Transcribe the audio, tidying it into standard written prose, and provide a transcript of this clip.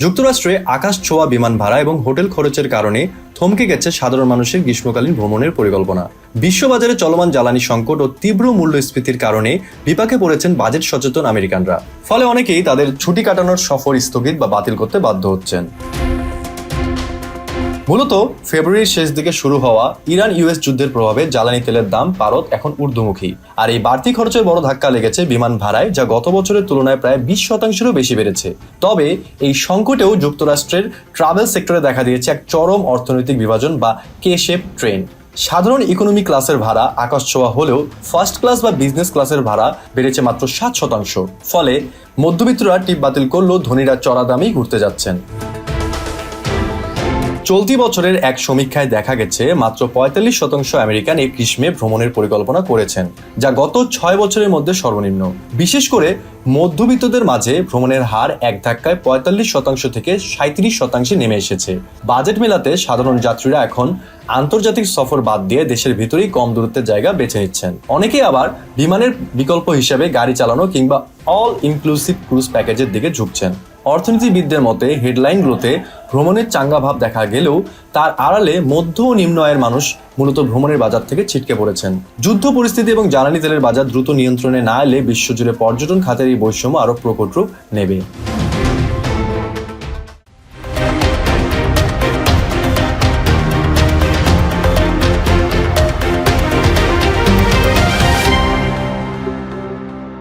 যুক্তরাষ্ট্রে আকাশ ছোঁয়া বিমান ভাড়া এবং হোটেল খরচের কারণে থমকে গেছে সাধারণ মানুষের গ্রীষ্মকালীন ভ্রমণের পরিকল্পনা। বিশ্ববাজারে চলমান জ্বালানি সংকট ও তীব্র মূল্যস্ফীতির কারণে বিপাকে পড়েছেন বাজেট সচেতন আমেরিকানরা। ফলে অনেকেই তাদের ছুটি কাটানোর সফর স্থগিত বা বাতিল করতে বাধ্য হচ্ছেন। মূলত ফেব্রুয়ারির শেষ দিকে শুরু হওয়া ইরান ইউএস যুদ্ধের প্রভাবে জ্বালানি তেলের দাম পারদ এখন ঊর্ধ্বমুখী। আর এই বাড়তি খরচের বড় ধাক্কা লেগেছে বিমান ভাড়ায়, যা গত বছরের তুলনায় প্রায় 20% বেশি বেড়েছে। তবে এই সংকটেও যুক্তরাষ্ট্রের ট্রাভেল সেক্টরে দেখা দিয়েছে এক চরম অর্থনৈতিক বিভাজন বা কে শেপ ট্রেন্ড। সাধারণ ইকোনমি ক্লাসের ভাড়া আকাশ ছোঁয়া হলেও ফার্স্ট ক্লাস বা বিজনেস ক্লাসের ভাড়া বেড়েছে মাত্র 7%। ফলে মধ্যবিত্তরা টিপ বাতিল করলেও ধনীরা চড়া দামেই ঘুরতে যাচ্ছেন। চলতি বছরের এক সমীক্ষায় দেখা গেছে মাত্র 45% আমেরিকান এই গ্রীষ্মে ভ্রমণের পরিকল্পনা করেছেন, যা গত 6 বছরের মধ্যে সর্বনিম্ন। বিশেষ করে মধ্যবিত্তদের মাঝে ভ্রমণের হার এক ধাক্কায় 45% থেকে 37% নেমে এসেছে। বাজেট মেলাতে সাধারণ যাত্রীরা এখন আন্তর্জাতিক সফর বাদ দিয়ে দেশের ভিতরেই কম দূরত্বের জায়গা বেছে নিচ্ছেন। অনেকেই আবার বিমানের বিকল্প হিসেবে গাড়ি চালানো কিংবা অল ইনক্লুসিভ ক্রুজ প্যাকেজের দিকে ঝুঁকছেন। অর্থনীতিবিদদের মতে হেডলাইনগুলোতে ভ্রমণের চাঙ্গা ভাব দেখা গেলেও তার আড়ালে মধ্য ও নিম্ন আয়ের মানুষ মূলত ভ্রমণের বাজার থেকে ছিটকে পড়েছেন। যুদ্ধ পরিস্থিতি এবং জ্বালানি তেলের বাজার দ্রুত নিয়ন্ত্রণে না এলে বিশ্বজুড়ে পর্যটন খাতের এই বৈষম্য আরও প্রকট রূপ নেবে।